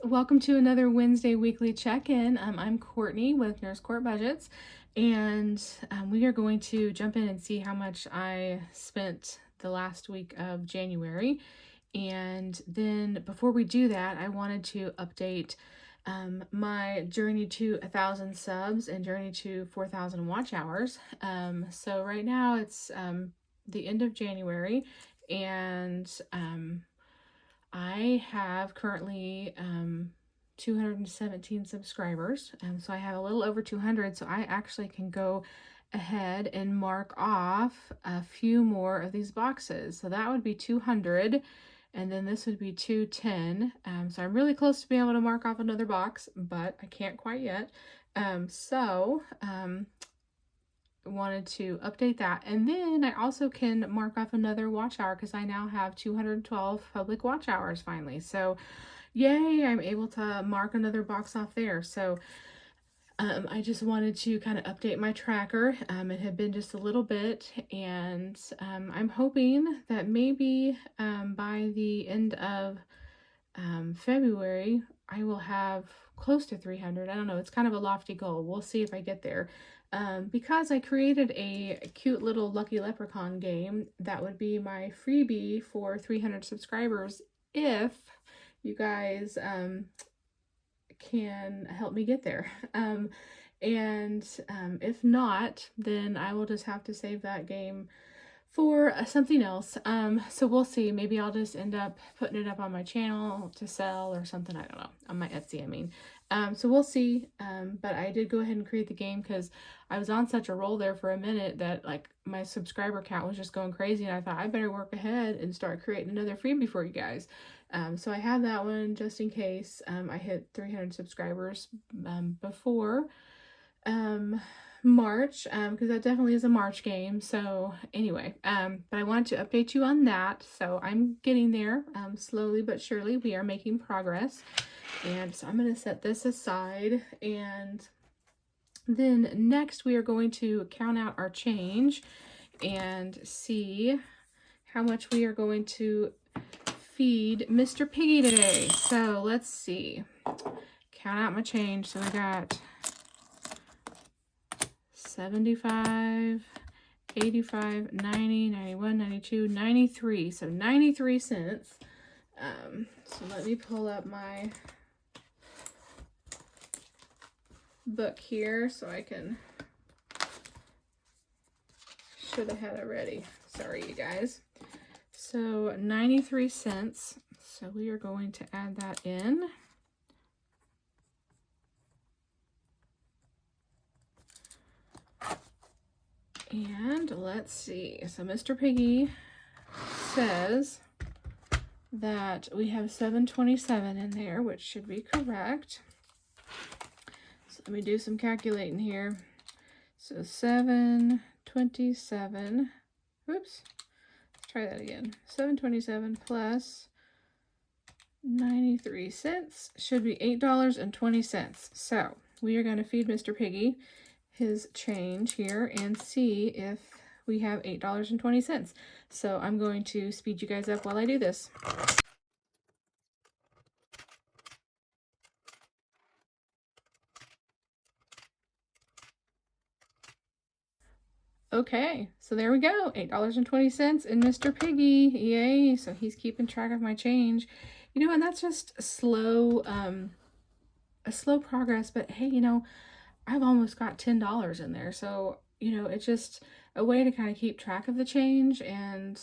welcome to another Wednesday weekly check-in. I'm Courtney with Nurse Court Budgets, and we are going to jump in and see how much I spent the last week of January. And then before we do that, I wanted to update my journey to 1,000 subs and journey to 4,000 watch hours. So right now it's the end of January, and I have currently 217 subscribers. So I have a little over 200. So I actually can go ahead and mark off a few more of these boxes. So that would be 200. And then this would be 210. So I'm really close to being able to mark off another box, but I can't quite yet. Wanted to update that, and then I also can mark off another watch hour because I now have 212 public watch hours finally. So yay, I'm able to mark another box off there. So I just wanted to kind of update my tracker. It had been just a little bit, and I'm hoping that maybe by the end of February I will have close to 300. I don't know, it's kind of a lofty goal. We'll see if I get there. Because I created a cute little Lucky Leprechaun game that would be my freebie for 300 subscribers if you guys can help me get there. If not, then I will just have to save that game for something else. So we'll see. Maybe I'll just end up putting it up on my channel to sell or something. I don't know. On my Etsy, I mean. So we'll see. But I did go ahead and create the game because I was on such a roll there for a minute that like my subscriber count was just going crazy, and I thought I better work ahead and start creating another freebie for you guys. So I have that one just in case I hit 300 subscribers before March, because that definitely is a March game. So anyway, but I wanted to update you on that. So I'm getting there, slowly but surely. We are making progress, and so I'm going to set this aside, and then next we are going to count out our change and see how much we are going to feed Mr. Piggy today. So let's see, count out my change. So we got 75, 85, 90, 91, 92, 93. So 93 cents. So let me pull up my book here so I can, should have had it ready. Sorry, you guys. So 93 cents. So we are going to add that in. And let's see. So Mr. Piggy says that we have 727 in there, which should be correct. So let me do some calculating here. So 727. Oops. Let's try that again. 727 plus 93 cents should be $8.20. So we are going to feed Mr. Piggy his change here and see if we have $8.20. So I'm going to speed you guys up while I do this. Okay, so there we go, $8.20 in Mr. Piggy. Yay! So he's keeping track of my change. You know, and that's just a slow progress, but hey, you know, I've almost got $10 in there. So, you know, it's just a way to kind of keep track of the change and,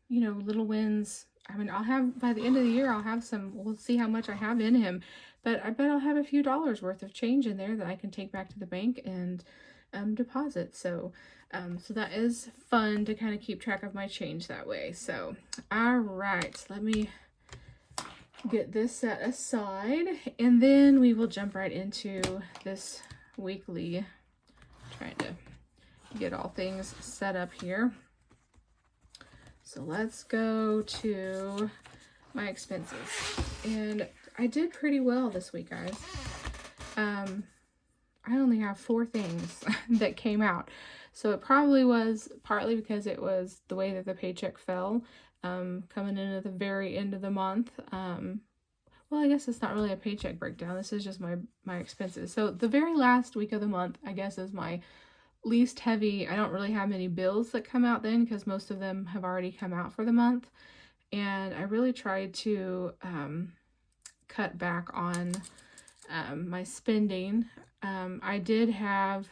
you know, little wins. I mean, I'll have, by the end of the year, I'll have some, we'll see how much I have in him, but I bet I'll have a few dollars worth of change in there that I can take back to the bank and deposit. So, so that is fun to kind of keep track of my change that way. So, all right, let me get this set aside, and then we will jump right into this weekly, trying to get all things set up here. So let's go to my expenses, and I did pretty well this week, guys. I only have 4 things that came out, so it probably was partly because it was the way that the paycheck fell, coming in at the very end of the month. well, I guess it's not really a paycheck breakdown. This is just my expenses. So the very last week of the month, I guess, is my least heavy. I don't really have many bills that come out then because most of them have already come out for the month. And I really tried to cut back on my spending. I did have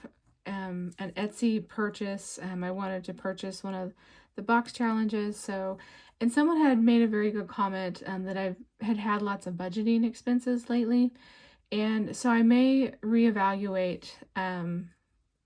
an Etsy purchase. I wanted to purchase one of the box challenges. So, and someone had made a very good comment that I've had lots of budgeting expenses lately. And so I may reevaluate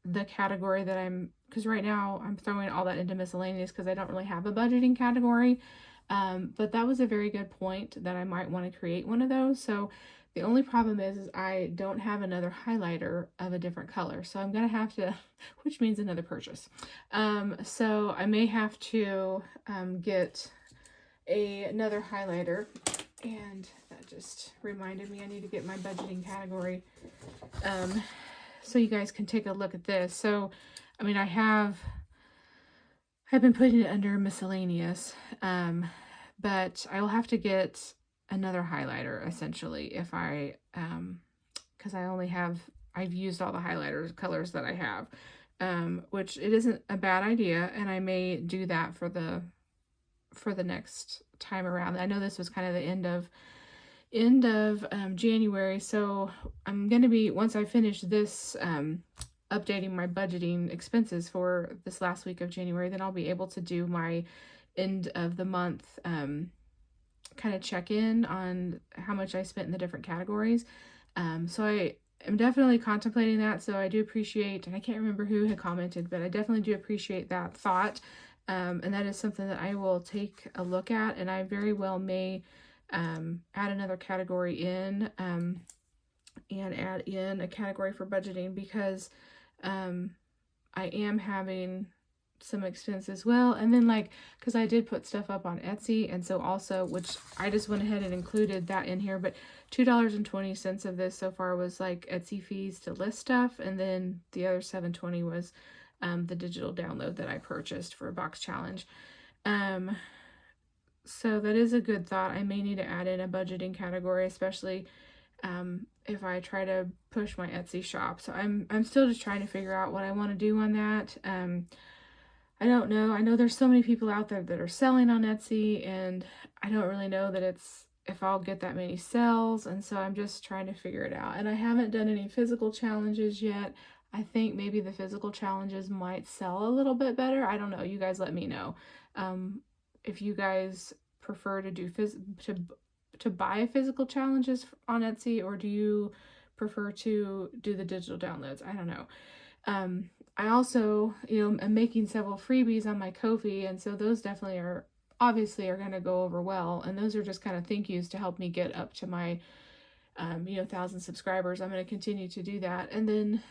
the category that because right now I'm throwing all that into miscellaneous because I don't really have a budgeting category. But that was a very good point that I might want to create one of those. So the only problem is I don't have another highlighter of a different color. So I'm going to have to, which means another purchase. So I may have to get another highlighter. And that just reminded me I need to get my budgeting category. So you guys can take a look at this. So, I mean, I've been putting it under miscellaneous, but I will have to get another highlighter essentially if because I've used all the highlighters colors that I have, which it isn't a bad idea, and I may do that for the next time around. I know this was kind of the end of January, so I'm going to be, once I finish this updating my budgeting expenses for this last week of January, then I'll be able to do my end of the month kind of check in on how much I spent in the different categories. So I am definitely contemplating that. So I do appreciate, and I can't remember who had commented, but I definitely do appreciate that thought. And that is something that I will take a look at, and I very well may add another category in and add in a category for budgeting because I am having some expenses. Well, and then because I did put stuff up on Etsy, and so also, which I just went ahead and included that in here, but $2.20 of this so far was Etsy fees to list stuff, and then the other $7.20 was the digital download that I purchased for a box challenge. So that is a good thought. I may need to add in a budgeting category, especially if I try to push my Etsy shop. So I'm still just trying to figure out what I want to do on that. I don't know. I know there's so many people out there that are selling on Etsy, and I don't really know that if I'll get that many sales, and so I'm just trying to figure it out. And I haven't done any physical challenges yet. I think maybe the physical challenges might sell a little bit better. I don't know. You guys let me know. If you guys prefer to do to buy physical challenges on Etsy, or do you prefer to do the digital downloads? I don't know. I also, am making several freebies on my Ko-fi, and so those definitely are going to go over well, and those are just kind of thank yous to help me get up to my 1,000 subscribers. I'm going to continue to do that, and then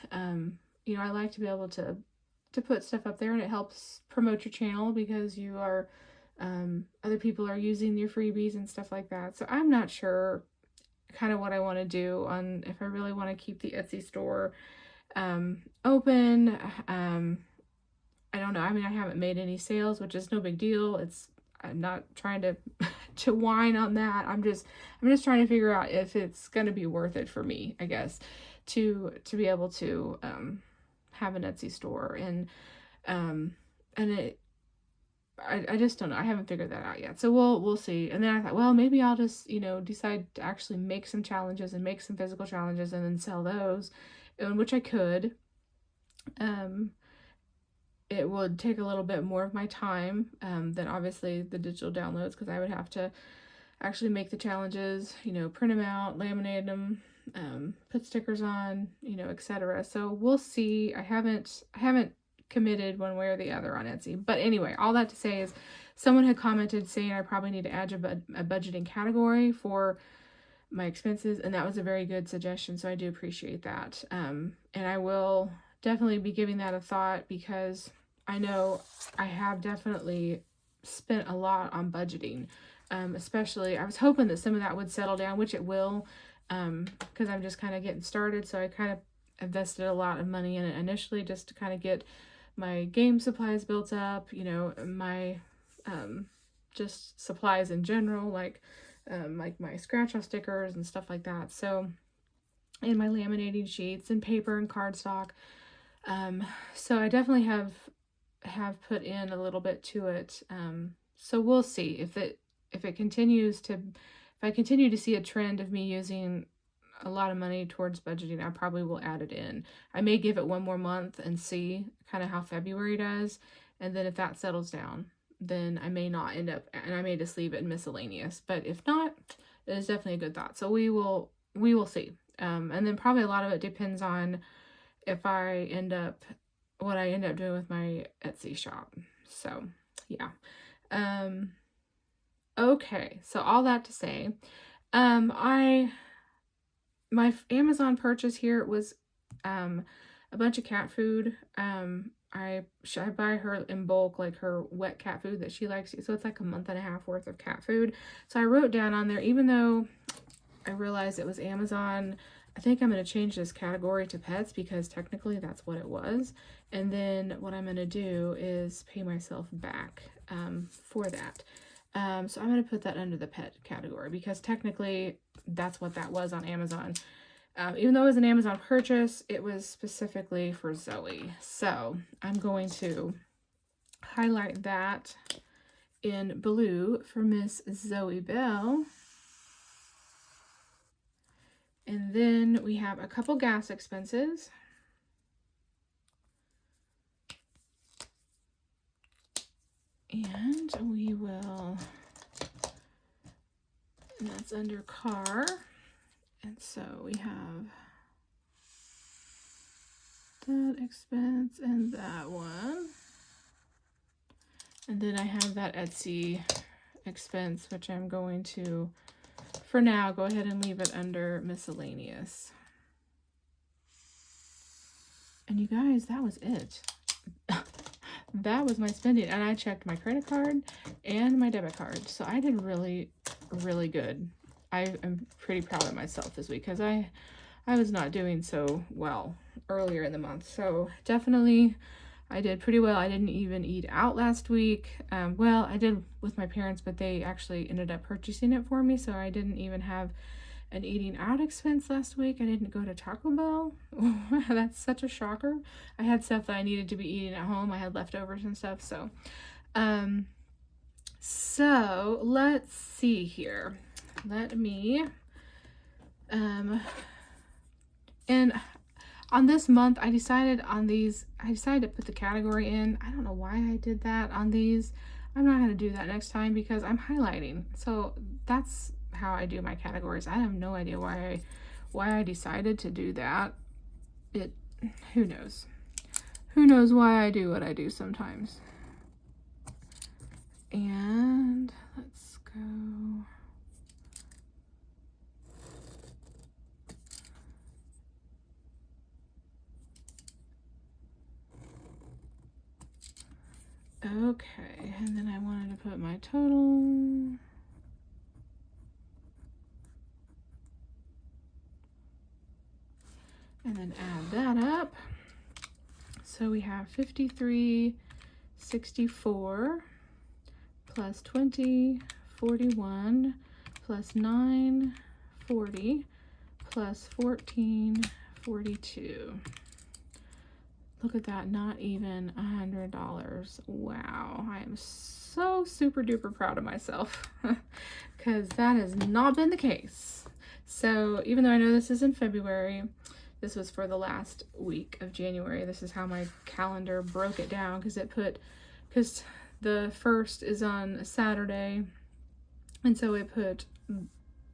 I like to be able to put stuff up there, and it helps promote your channel because you are other people are using your freebies and stuff like that. So I'm not sure kind of what I want to do on if I really want to keep the Etsy store open. I don't know. I mean, I haven't made any sales, which is no big deal. I'm not trying to whine on that. I'm just trying to figure out if it's going to be worth it for me, I guess, to be able to have an Etsy store, and I just don't know. I haven't figured that out yet. So we'll see. And then I thought, well, maybe I'll just, decide to actually make some challenges and make some physical challenges and then sell those, which I could. It would take a little bit more of my time than obviously the digital downloads, because I would have to actually make the challenges, print them out, laminate them, put stickers on, etc. So we'll see. I haven't committed one way or the other on Etsy. But anyway, all that to say is someone had commented saying I probably need to add a budgeting category for my expenses, and that was a very good suggestion, so I do appreciate that. And I will definitely be giving that a thought, because I know I have definitely spent a lot on budgeting. Especially, I was hoping that some of that would settle down, which it will, because I'm just kind of getting started. So I kind of invested a lot of money in it initially just to kind of get my game supplies built up, my just supplies in general, like like my scratch off stickers and stuff like that. So, and my laminating sheets and paper and cardstock. So I definitely have put in a little bit to it. So we'll see if it continues to, if I continue to see a trend of me using a lot of money towards budgeting, I probably will add it in. I may give it one more month and see kind of how February does. And then if that settles down, then I may not end up, and I may just leave it in miscellaneous. But if not, it is definitely a good thought. So we will see. And then probably a lot of it depends on if I end up, what I end up doing with my Etsy shop. So yeah. Okay. So all that to say, my Amazon purchase here was a bunch of cat food. I buy her in bulk, like her wet cat food that she likes. So it's like a month and a half worth of cat food. So I wrote down on there, even though I realized it was Amazon, I think I'm going to change this category to pets because technically that's what it was. And then what I'm going to do is pay myself back for that. So I'm going to put that under the pet category because technically that's what that was on Amazon. Even though it was an Amazon purchase, it was specifically for Zoe. So I'm going to highlight that in blue for Miss Zoe Bell. And then we have a couple gas expenses. And we will, and that's under car. And so we have that expense and that one. And then I have that Etsy expense, which I'm going to, for now, go ahead and leave it under miscellaneous. And you guys, that was it. That was my spending. And I checked my credit card and my debit card. So I did really, really good. I am pretty proud of myself this week because I was not doing so well earlier in the month. So definitely I did pretty well. I didn't even eat out last week. Well, I did with my parents, but they actually ended up purchasing it for me. So I didn't even have an eating out expense last week. I didn't go to Taco Bell. That's such a shocker. I had stuff that I needed to be eating at home. I had leftovers and stuff. So, so let's see here. Let me, and on this month, I decided to put the category in. I don't know why I did that on these. I'm not going to do that next time because I'm highlighting. So that's how I do my categories. I have no idea why I decided to do that. Who knows? Who knows why I do what I do sometimes. And let's go. Okay, and then I wanted to put my total. And then add that up. So we have 53.64 plus 20.41 plus 9.40 plus 14.42. Look at that, not even $100. Wow, I am so super duper proud of myself because that has not been the case. So even though I know this is in February, this was for the last week of January. This is how my calendar broke it down because the 1st is on a Saturday. And so it put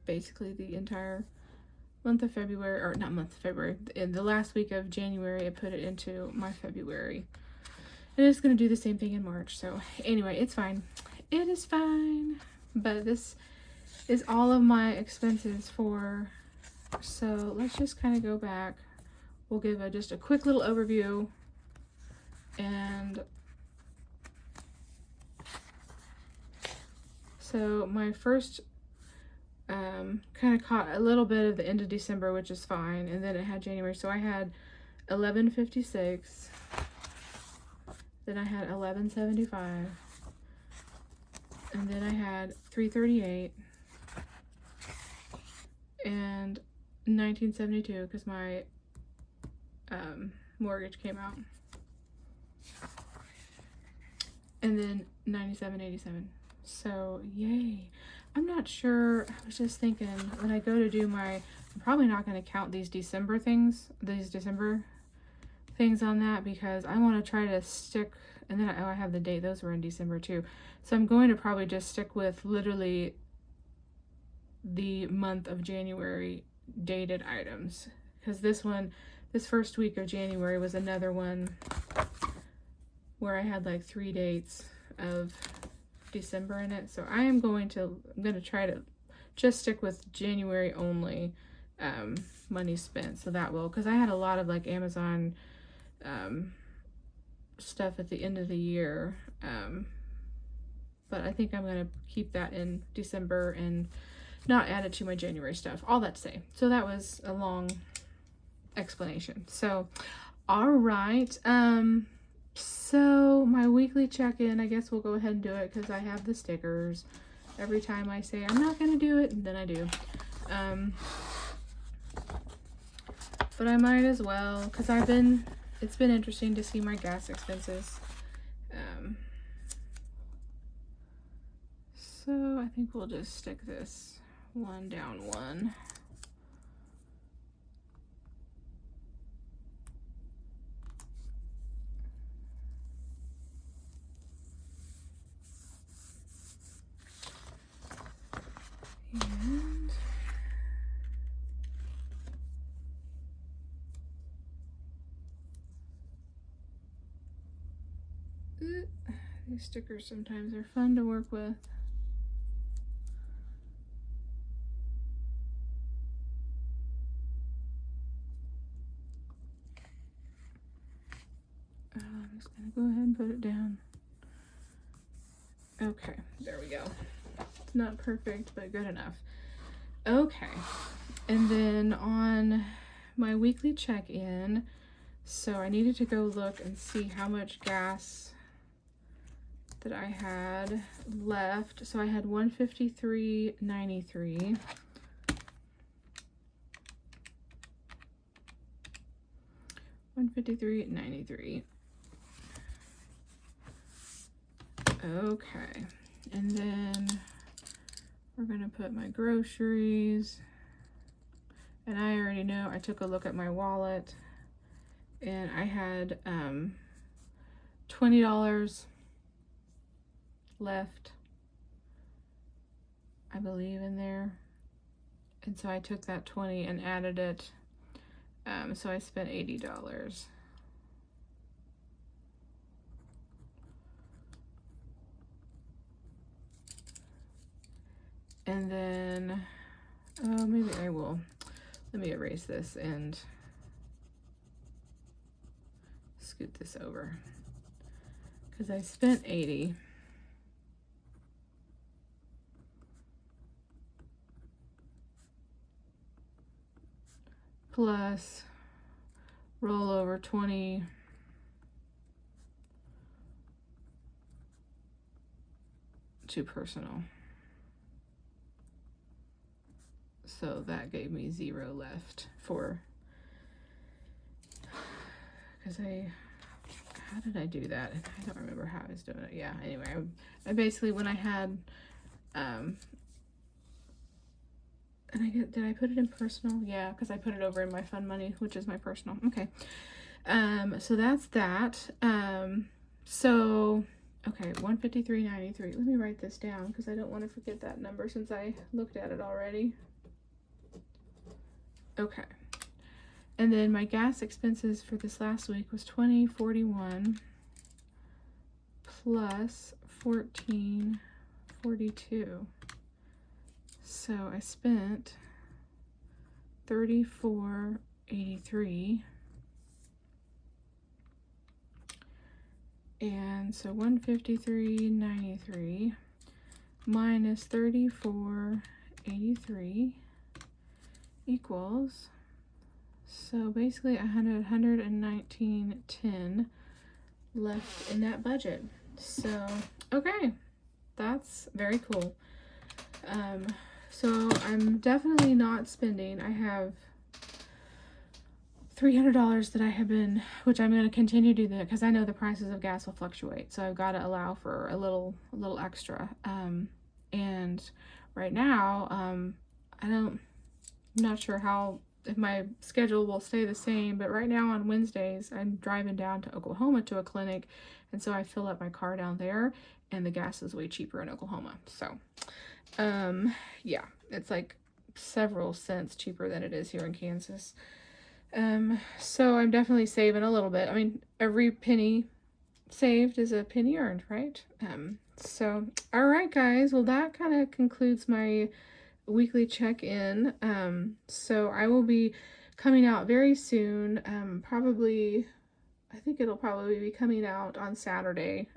basically the entire month of February, or not month of February, in the last week of January, it put it into my February. And it's going to do the same thing in March. So anyway, it's fine. It is fine. But this is all of my expenses for, so let's just kind of go back. We'll give just a quick little overview. And so my first kind of caught a little bit of the end of December, which is fine, and then it had January. So I had $11.56, then I had $11.75, and then I had $3.38, and 1972 because my mortgage came out, and then 97.87. So yay. I'm not sure. I was just thinking when I go to do my, I'm probably not going to count these December things on that, because I want to try to stick, and then I have the date, those were in December too. So I'm going to probably just stick with literally the month of January dated items, because this first week of January was another one where I had like 3 dates of December in it. So I'm going to try to just stick with January only money spent. So that will, because I had a lot of like Amazon stuff at the end of the year, but I think I'm going to keep that in December and not add it to my January stuff. All that to say, so that was a long explanation. So all right, so my weekly check-in, I guess we'll go ahead and do it because I have the stickers. Every time I say I'm not going to do it, and then I do. But I might as well, because it's been interesting to see my gas expenses. So I think we'll just stick this one down one. And these stickers sometimes are fun to work with. I'm just gonna go ahead and put it down. Okay, there we go. It's not perfect, but good enough. Okay, and then on my weekly check-in, so I needed to go look and see how much gas that I had left. So I had 153.93. $153.93. Okay, and then we're gonna put my groceries, and I already know, I took a look at my wallet and I had $20 left, I believe, in there, and so I took that 20 and added it, so I spent $80. And then, maybe I will, let me erase this and scoot this over, because I spent 80. Plus roll over 20 to personal. So that gave me 0 left for, because how did I do that? I don't remember how I was doing it. Yeah, anyway, I basically, when I had, and did I put it in personal? Yeah, because I put it over in my fun money, which is my personal. Okay. So that's that. So, okay, 153.93. Let me write this down because I don't want to forget that number since I looked at it already. Okay. And then my gas expenses for this last week was $20.41 plus $14.42. So I spent $34.83. And so 153.93 minus 34.83 equals, so basically 119.10 left in that budget. So okay, that's very cool. So I'm definitely not spending. I have $300 that I have been, which I'm going to continue to do that because I know the prices of gas will fluctuate. So I've got to allow for a little extra. And right now, I'm not sure how, if my schedule will stay the same, but right now on Wednesdays, I'm driving down to Oklahoma to a clinic. And so I fill up my car down there, and the gas is way cheaper in Oklahoma. So, yeah, it's like several cents cheaper than it is here in Kansas. So I'm definitely saving a little bit. I mean, every penny saved is a penny earned, right? So, all right, guys. Well, that kind of concludes my weekly check-in. So I will be coming out very soon. Probably, I think it'll probably be coming out on Saturday.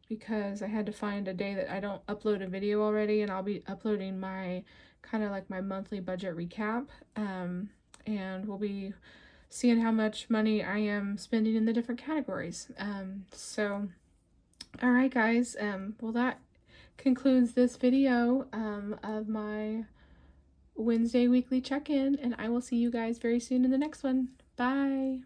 Because I had to find a day that I don't upload a video already, and I'll be uploading my kind of like my monthly budget recap. And we'll be seeing how much money I am spending in the different categories. So, all right, guys. Well, that concludes this video of my Wednesday weekly check-in, and I will see you guys very soon in the next one. Bye.